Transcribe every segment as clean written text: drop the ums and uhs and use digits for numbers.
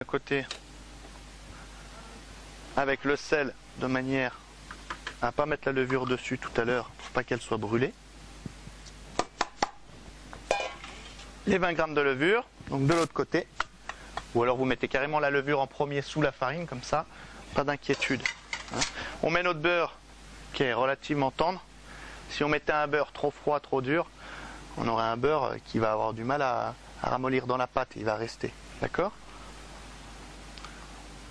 À côté avec le sel de manière à ne pas mettre la levure dessus tout à l'heure pour pas qu'elle soit brûlée. Les 20 grammes de levure, donc de l'autre côté. Ou alors vous mettez carrément la levure en premier sous la farine, comme ça, pas d'inquiétude. On met notre beurre qui est relativement tendre. Si on mettait un beurre trop froid, trop dur, on aurait un beurre qui va avoir du mal à ramollir dans la pâte, il va rester. D'accord ?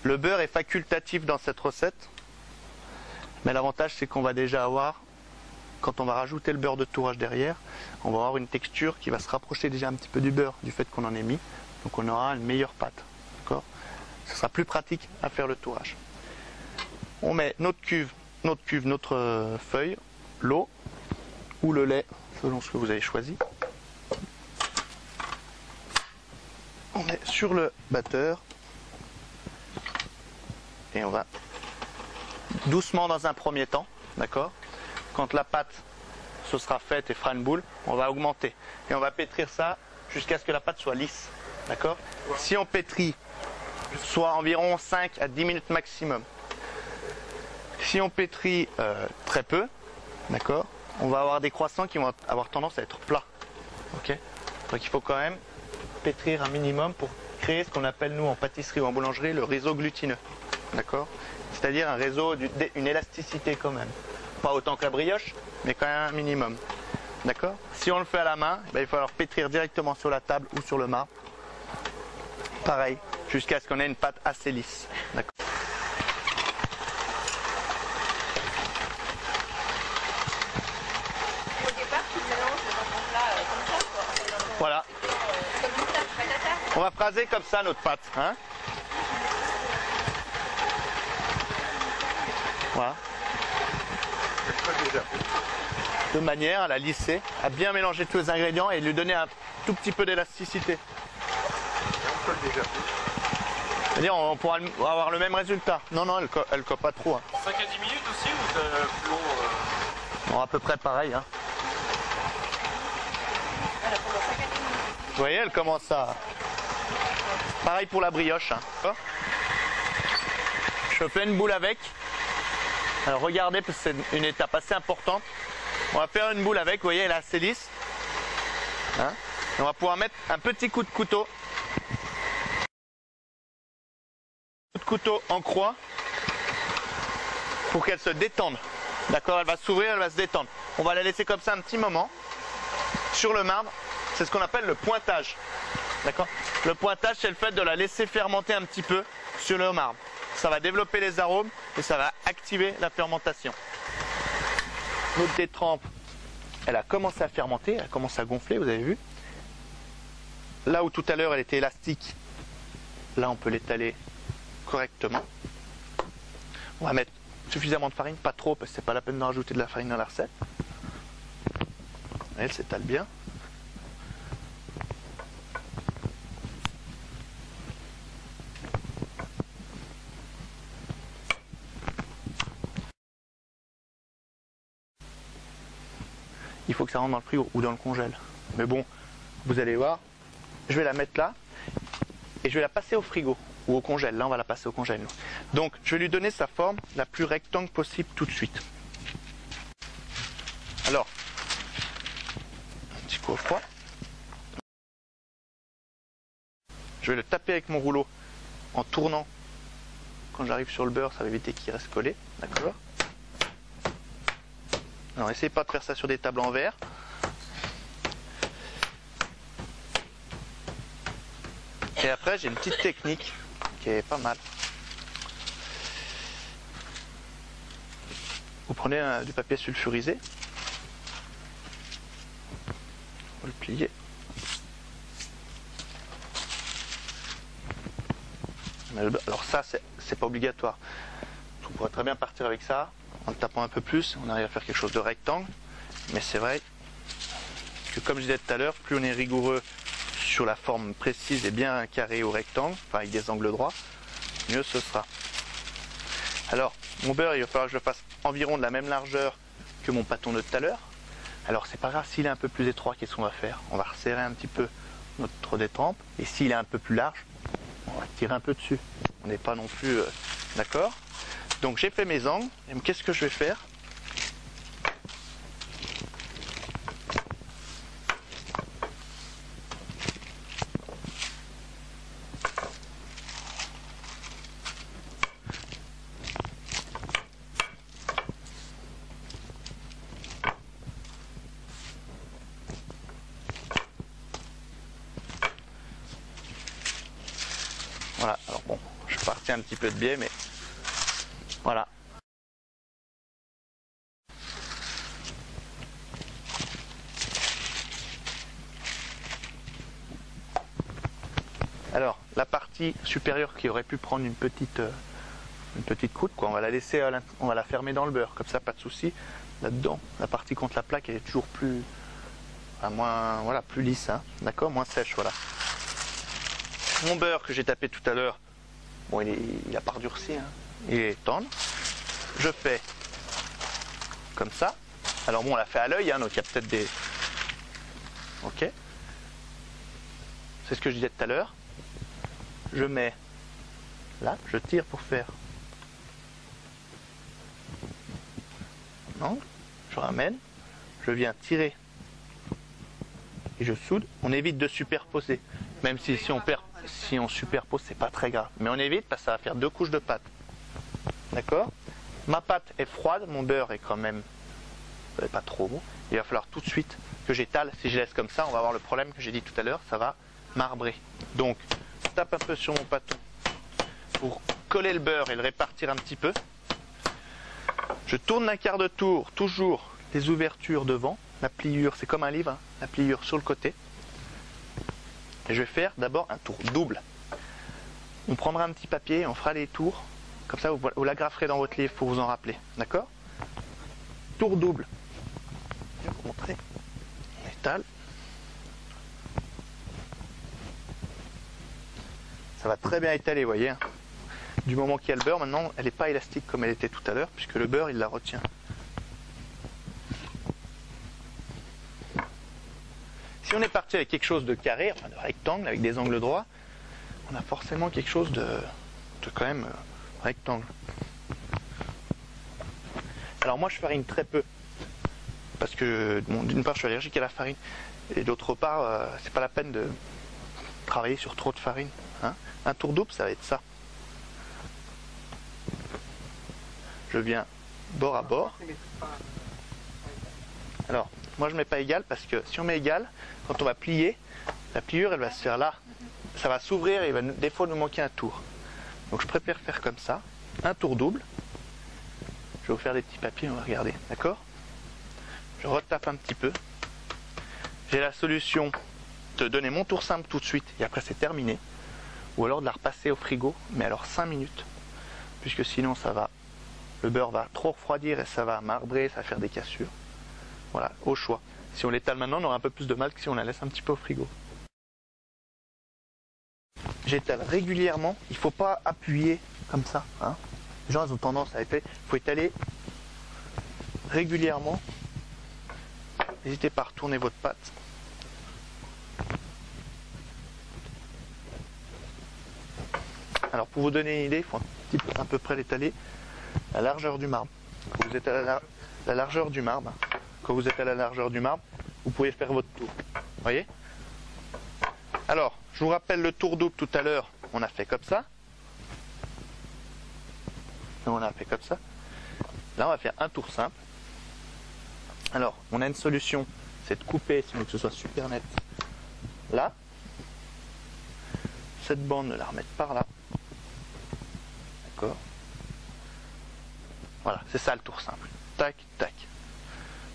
Le beurre est facultatif dans cette recette, mais l'avantage c'est qu'on va déjà avoir, quand on va rajouter le beurre de tourage derrière, on va avoir une texture qui va se rapprocher déjà un petit peu du beurre, du fait qu'on en ait mis. Donc on aura une meilleure pâte. D'accord ? Ce sera plus pratique à faire le tourage. On met notre cuve, notre feuille, l'eau ou le lait, selon ce que vous avez choisi. On met sur le batteur et on va doucement dans un premier temps, d'accord ? Quand la pâte se sera faite et fera une boule, on va augmenter et on va pétrir ça jusqu'à ce que la pâte soit lisse, d'accord ? Si on pétrit, soit environ 5 à 10 minutes maximum. Si on pétrit très peu, d'accord, on va avoir des croissants qui vont avoir tendance à être plats, ok ? Donc il faut quand même pétrir un minimum pour créer ce qu'on appelle nous en pâtisserie ou en boulangerie le réseau glutineux, d'accord ? C'est-à-dire un réseau, une élasticité quand même. Pas autant que la brioche, mais quand même un minimum. D'accord ? Si on le fait à la main, il va falloir pétrir directement sur la table ou sur le marbre. Pareil, jusqu'à ce qu'on ait une pâte assez lisse. D'accord ? Au départ, tu mélanges le plat comme ça, quoi. Voilà. Comme une tarte, prête à faire. On va phraser comme ça notre pâte. Hein ? Voilà. De manière à la lisser, à bien mélanger tous les ingrédients et lui donner un tout petit peu d'élasticité. C'est-à-dire on pourra avoir le même résultat. Non, non, elle colle pas trop. Hein. 5 à 10 minutes aussi ou plus long Bon, à peu près pareil. Hein. Voilà, pendant 5 à 10 minutes. Vous voyez, elle commence à... Pareil pour la brioche. Hein. Je fais une boule avec. Alors regardez, parce que c'est une étape assez importante. On va faire une boule avec, vous voyez, elle est assez lisse. Hein, et on va pouvoir mettre un petit coup de couteau. En croix pour qu'elle se détende. D'accord, elle va s'ouvrir, elle va se détendre. On va la laisser comme ça un petit moment sur le marbre. C'est ce qu'on appelle le pointage. D'accord ? Le pointage, c'est le fait de la laisser fermenter un petit peu sur le marbre. Ça va développer les arômes et ça va activer la fermentation. Notre détrempe, elle a commencé à fermenter, elle a commencé à gonfler, vous avez vu. Là où tout à l'heure elle était élastique, là on peut l'étaler correctement. On va mettre suffisamment de farine, pas trop parce que c'est pas la peine de rajouter de la farine dans la recette. Elle s'étale bien. Il faut que ça rentre dans le frigo ou dans le congèle. Mais bon, vous allez voir, je vais la mettre là et je vais la passer au frigo ou au congèle. Là, on va la passer au congèle. Donc, je vais lui donner sa forme la plus rectangle possible tout de suite. Alors, un petit coup au froid. Je vais le taper avec mon rouleau en tournant. Quand j'arrive sur le beurre, ça va éviter qu'il reste collé. D'accord ? Alors, essayez pas de faire ça sur des tables en verre. Et après, j'ai une petite technique qui est pas mal. Vous prenez du papier sulfurisé. Vous le pliez. Alors ça, c'est pas obligatoire. Vous pourrez très bien partir avec ça. En le tapant un peu plus, on arrive à faire quelque chose de rectangle. Mais c'est vrai que comme je disais tout à l'heure, plus on est rigoureux sur la forme précise et bien carré ou rectangle, enfin avec des angles droits, mieux ce sera. Alors, mon beurre, il va falloir que je le fasse environ de la même largeur que mon pâton de tout à l'heure. Alors c'est pas grave s'il est un peu plus étroit, qu'est-ce qu'on va faire? On va resserrer un petit peu notre détrempe. Et s'il est un peu plus large, On va tirer un peu dessus. On n'est pas non plus... d'accord. Donc j'ai fait mes angles. Et qu'est-ce que je vais faire? Voilà, alors bon, je suis parti un petit peu de biais, mais voilà. Alors, la partie supérieure qui aurait pu prendre une petite croûte, quoi, on va la laisser, on va la fermer dans le beurre, comme ça, pas de souci. Là-dedans, la partie contre la plaque, elle est toujours plus, moins, voilà, plus lisse, hein, d'accord, moins sèche, voilà. Mon beurre que j'ai tapé tout à l'heure, bon, il a pas redurci, hein, il est tendre. Je fais comme ça. Alors bon, on l'a fait à l'œil, hein, donc il y a peut-être des... Ok. C'est ce que je disais tout à l'heure. Je mets là, je tire pour faire. Non, je ramène, je viens tirer et je soude. On évite de superposer, même si on superpose, c'est pas très grave. Mais on évite parce que ça va faire 2 couches de pâte. D'accord? Ma pâte est froide, mon beurre est quand même pas trop bon. Il va falloir tout de suite que j'étale. Si je laisse comme ça, on va avoir le problème que j'ai dit tout à l'heure, ça va marbrer. Donc, je tape un peu sur mon pâton pour coller le beurre et le répartir un petit peu. Je tourne d'un quart de tour, toujours les ouvertures devant. La pliure, c'est comme un livre, hein, la pliure sur le côté. Et je vais faire d'abord un tour double. On prendra un petit papier, on fera les tours. Comme ça, vous l'agraferez dans votre livre pour vous en rappeler. D'accord? Tour double. Je vais vous montrer. On étale. Ça va très bien étaler, vous voyez. Du moment qu'il y a le beurre, maintenant, elle n'est pas élastique comme elle était tout à l'heure, puisque le beurre, il la retient. Si on est parti avec quelque chose de carré, enfin de rectangle, avec des angles droits, on a forcément quelque chose de quand même rectangle. Alors moi, je farine très peu, parce que bon, d'une part, je suis allergique à la farine, et d'autre part, c'est pas la peine de travailler sur trop de farine. Hein. Un tour double, ça va être ça. Je viens bord à bord. Alors, moi je mets pas égal parce que si on met égal, quand on va plier, la pliure elle va se faire là. Ça va s'ouvrir et il va des fois nous manquer un tour. Donc je préfère faire comme ça, un tour double. Je vais vous faire des petits papiers, on va regarder, d'accord? Je retape un petit peu. J'ai la solution de donner mon tour simple tout de suite et après c'est terminé. Ou alors de la repasser au frigo, mais alors 5 minutes. Puisque sinon ça va, le beurre va trop refroidir et ça va marbrer, ça va faire des cassures. Voilà, au choix. Si on l'étale maintenant, on aura un peu plus de mal que si on la laisse un petit peu au frigo. J'étale régulièrement, il ne faut pas appuyer comme ça. Hein. Les gens ils ont tendance à étaler, il faut étaler régulièrement. N'hésitez pas à retourner votre pâte. Alors pour vous donner une idée, il faut à peu près l'étaler à la largeur du marbre. Quand vous êtes à la largeur du marbre, quand vous êtes à la largeur du marbre, vous pouvez faire votre tour. Vous voyez? Alors, je vous rappelle le tour double tout à l'heure, on a fait comme ça. On a fait comme ça. Là, on va faire un tour simple. Alors, on a une solution, c'est de couper, si on veut que ce soit super net, là. Cette bande, de la remettre par là. D'accord? Voilà, c'est ça le tour simple. Tac, tac.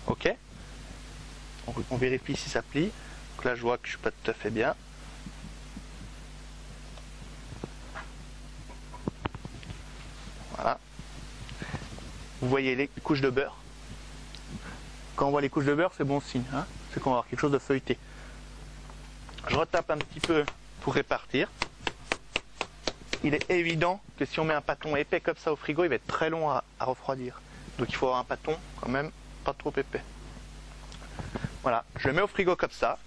Ok? On vérifie si ça plie. Donc là, je vois que je suis pas tout à fait bien. Voilà. Vous voyez les couches de beurre. Quand on voit les couches de beurre, c'est bon signe. Hein, c'est qu'on va avoir quelque chose de feuilleté. Je retape un petit peu pour répartir. Il est évident que si on met un pâton épais comme ça au frigo, il va être très long à refroidir. Donc il faut avoir un pâton quand même pas trop épais. Voilà, je le mets au frigo comme ça.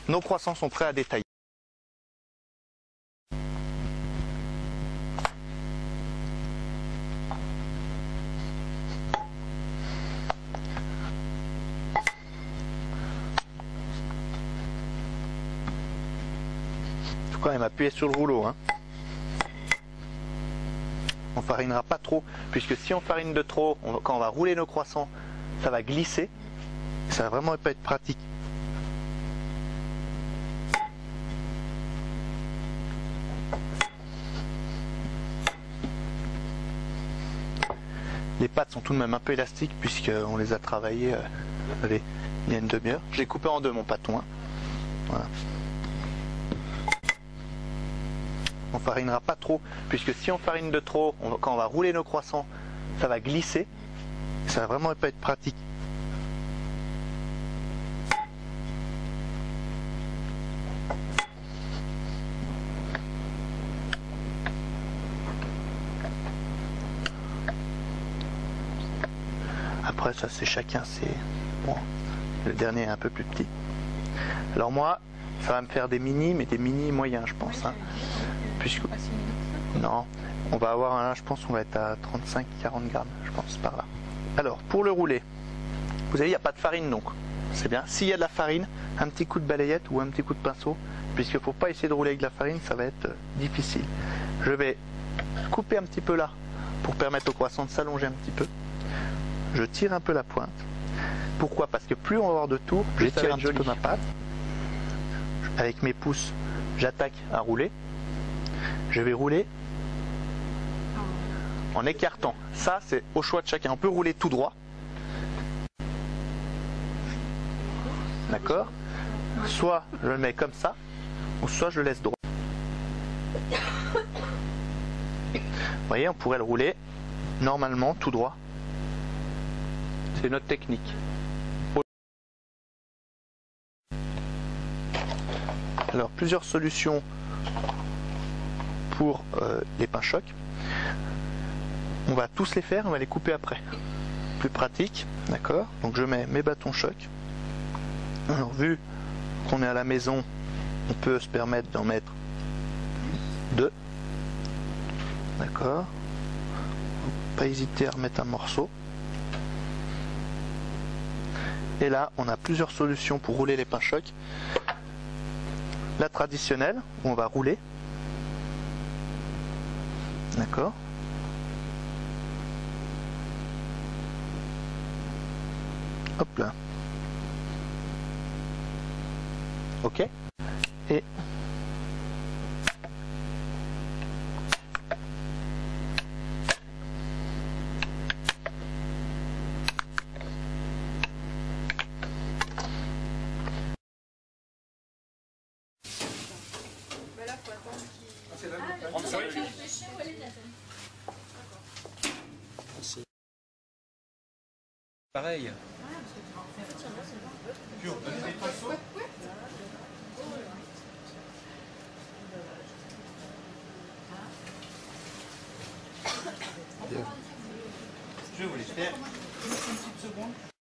Nos croissants sont prêts à détailler. faut quand même appuyer sur le rouleau. Hein. On farinera pas trop, puisque si on farine de trop, quand on va rouler nos croissants, ça va glisser. Ça va vraiment pas être pratique. Les pâtes sont tout de même un peu élastiques puisqu'on les a travaillées allez, il y a une demi-heure. Je l'ai coupé en deux mon pâton. Hein. Voilà. On farinera pas trop, puisque si on farine de trop, quand on va rouler nos croissants, ça va glisser. Ça va vraiment pas être pratique. Après ça c'est chacun, c'est bon. Le dernier est un peu plus petit. Alors moi, ça va me faire des mini, mais des mini moyens je pense. Hein. Puisque... Non, on va avoir un, je pense qu'on va être à 35-40 grammes, je pense, par là. Alors, pour le rouler, vous savez, il n'y a pas de farine donc, c'est bien. S'il y a de la farine, un petit coup de balayette ou un petit coup de pinceau, puisqu'il ne faut pas essayer de rouler avec de la farine, ça va être difficile. Je vais couper un petit peu là, pour permettre au croissant de s'allonger un petit peu. Je tire un peu la pointe. Pourquoi? Parce que plus on va avoir de tours, plus j'étire un petit peu ma pâte. Avec mes pouces, j'attaque à rouler. Je vais rouler en écartant. Ça, c'est au choix de chacun. On peut rouler tout droit. D'accord? Soit je le mets comme ça, ou soit je le laisse droit. Vous voyez, on pourrait le rouler normalement tout droit. C'est notre technique. Alors, plusieurs solutions pour les pains chocs. On va tous les faire, on va les couper après. Plus pratique, d'accord? Donc je mets mes bâtons choc. Alors vu qu'on est à la maison, on peut se permettre d'en mettre 2. D'accord? Pas hésiter à remettre un morceau. Et là, on a plusieurs solutions pour rouler les pains chocs. La traditionnelle, où on va rouler. D'accord? Hop là. Ok? Et pareil. Je vais vous les faire. Une petite seconde.